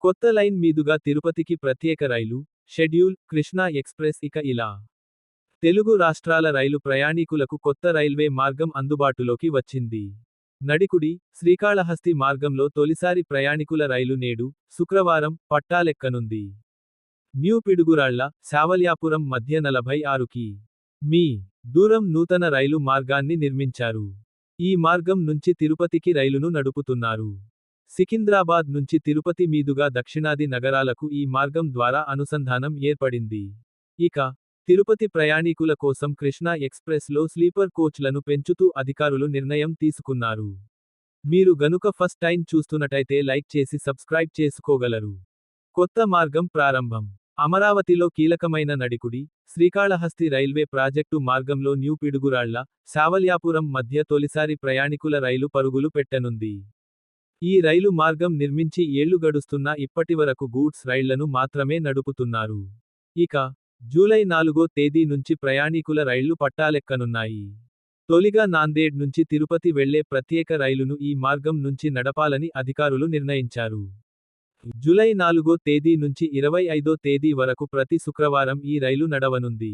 కొత్త లైన్ మీదుగా తిరుపతికి ప్రత్యేక రైలు షెడ్యూల్ కృష్ణా ఎక్స్ప్రెస్ ఇక ఇలా తెలుగు రాష్ట్రాల రైలు ప్రయాణికులకు కొత్త రైల్వే మార్గం అందుబాటులోకి వచ్చింది. నడికుడి, శ్రీకాళహస్తి మార్గంలో తొలిసారి ప్రయాణికుల రైలు నేడు, శుక్రవారం, పట్టాలెక్కనుంది. న్యూ పిడుగురాళ్ల, శావల్యాపురం మధ్య 46 కి.మీ. దూరం నూతన రైలు మార్గాన్ని నిర్మించారు. ఈ మార్గం నుంచి తిరుపతికి రైలును నడుపుతున్నారు. సికింద్రాబాద్ నుంచి తిరుపతి మీదుగా దక్షిణాది నగరాలకు ఈ మార్గం ద్వారా అనుసంధానం ఏర్పడింది. ఇక, తిరుపతి ప్రయాణికుల కోసం కృష్ణా ఎక్స్ప్రెస్ లో స్లీపర్ కోచ్లను పెంచుతూ అధికారులు నిర్ణయం తీసుకున్నారు. మీరు గనుక ఫస్ట్ టైం చూస్తున్నట్టయితే లైక్ చేసి సబ్స్క్రైబ్ చేసుకోగలరు. కొత్త మార్గం ప్రారంభం. అమరావతిలో కీలకమైన నడికుడి, శ్రీకాళహస్తి రైల్వే ప్రాజెక్టు మార్గంలో న్యూ పిడుగురాళ్ల, శావల్యాపురం మధ్య తొలిసారి ప్రయాణికుల రైలు పరుగులు పెట్టనుంది. ఈ రైలు మార్గం నిర్మించి ఏళ్లు గడుస్తున్నా ఇప్పటివరకు గూడ్స్ రైళ్లను మాత్రమే నడుపుతున్నారు. ఇక, జూలై 4వ తేదీ నుంచి ప్రయాణికుల రైళ్లు పట్టాలెక్కనున్నాయి. తొలిగా నాందేడ్ నుంచి తిరుపతి వెళ్లే ప్రత్యేక రైలును ఈ మార్గం నుంచి నడపాలని అధికారులు నిర్ణయించారు. జూలై 4వ తేదీ నుంచి 25వ తేదీ వరకు ప్రతి శుక్రవారం ఈ రైలు నడవనుంది.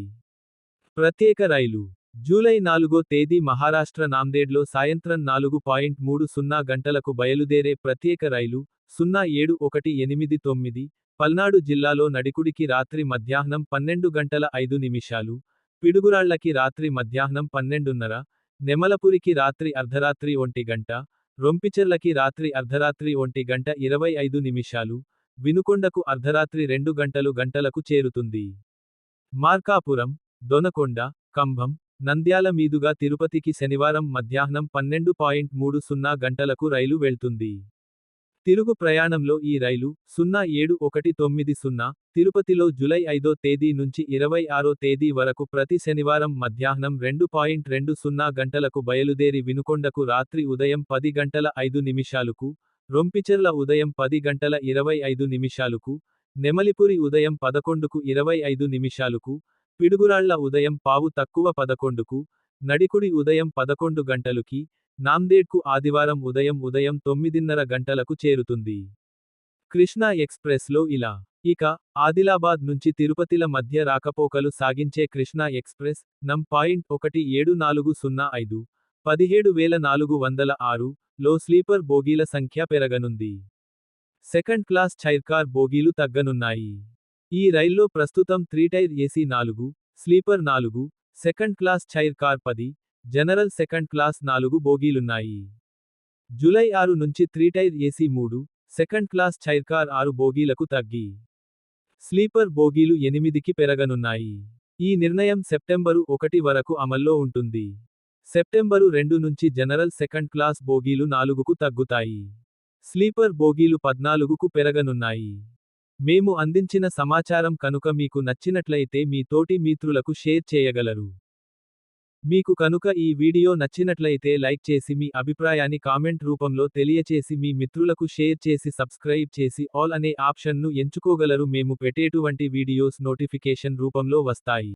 ప్రత్యేక రైలు. జూలై 4వ తేదీ మహారాష్ట్ర నాందేడ్లో సాయంత్రం 4:30 గంటలకు బయలుదేరే ప్రత్యేక రైలు 0718 పల్నాడు జిల్లాలో నడికుడికి రాత్రి మధ్యాహ్నం 12:05, పిడుగురాళ్లకి రాత్రి మధ్యాహ్నం 12:30, నెమలపురికి రాత్రి అర్ధరాత్రి 1 రొంపిచెర్లకి రాత్రి అర్ధరాత్రి 1:25, వినుకొండకు అర్ధరాత్రి 2 గంటలకు చేరుతుంది. మార్కాపురం, దొనకొండ, కంభం, నంద్యాల మీదుగా తిరుపతికి శనివారం మధ్యాహ్నం 12:30 గంటలకు రైలు వెళ్తుంది. తిరుగు ప్రయాణంలో ఈ రైలు 0719 తిరుపతిలో జూలై 5వ తేదీ నుంచి 26వ తేదీ వరకు ప్రతి శనివారం మధ్యాహ్నం 2:20 గంటలకు బయలుదేరి వినుకొండకు రాత్రి ఉదయం 10:05, రొంపిచెర్ల ఉదయం 10:25, నెమలిపురి ఉదయం 11:25, పిడుగురాళ్ల ఉదయం 10:15, నడికుడి ఉదయం 11 గంటలుకి, నాందేడ్కు ఆదివారం ఉదయం 9:30 గంటలకు చేరుతుంది. కృష్ణా ఎక్స్ప్రెస్ లో ఇలా. ఇక, ఆదిలాబాద్ నుంచి తిరుపతిల మధ్య రాకపోకలు సాగించే కృష్ణా ఎక్స్ప్రెస్ నం. 174005, 17406 లో స్లీపర్ బోగీల సంఖ్య పెరగనుంది. Second class చైర్కార్ బోగీలు తగ్గనున్నాయి. ఈ రైల్లో ప్రస్తుతం 3 tier AC 4, sleeper 4, second class chair car 10, general second class 4 బోగీలున్నాయి. జూలై 6 నుంచి 3 tier AC 3, second class chair car 6 బోగీలకు తగ్గి, స్లీపర్ బోగీలు 8కి పెరగనున్నాయి. ఈ నిర్ణయం సెప్టెంబరు 1 వరకు అమల్లో ఉంటుంది. సెప్టెంబరు 2 నుంచి జనరల్ సెకండ్ క్లాస్ బోగీలు 4కు తగ్గుతాయి. స్లీపర్ బోగీలు 14కు పెరగనున్నాయి. మేము అందించిన సమాచారం కనుక మీకు నచ్చినట్లయితే మీ తోటి మిత్రులకు షేర్ చేయగలరు. మీకు కనుక ఈ వీడియో నచ్చినట్లయితే లైక్ చేసి మీ అభిప్రాయాన్ని కామెంట్ రూపంలో తెలియచేసి మీ మిత్రులకు షేర్ చేసి సబ్స్క్రైబ్ చేసి ఆల్ అనే ఆప్షన్ను ఎంచుకోగలరు. మేము పెట్టేటువంటి వీడియోస్ నోటిఫికేషన్ రూపంలో వస్తాయి.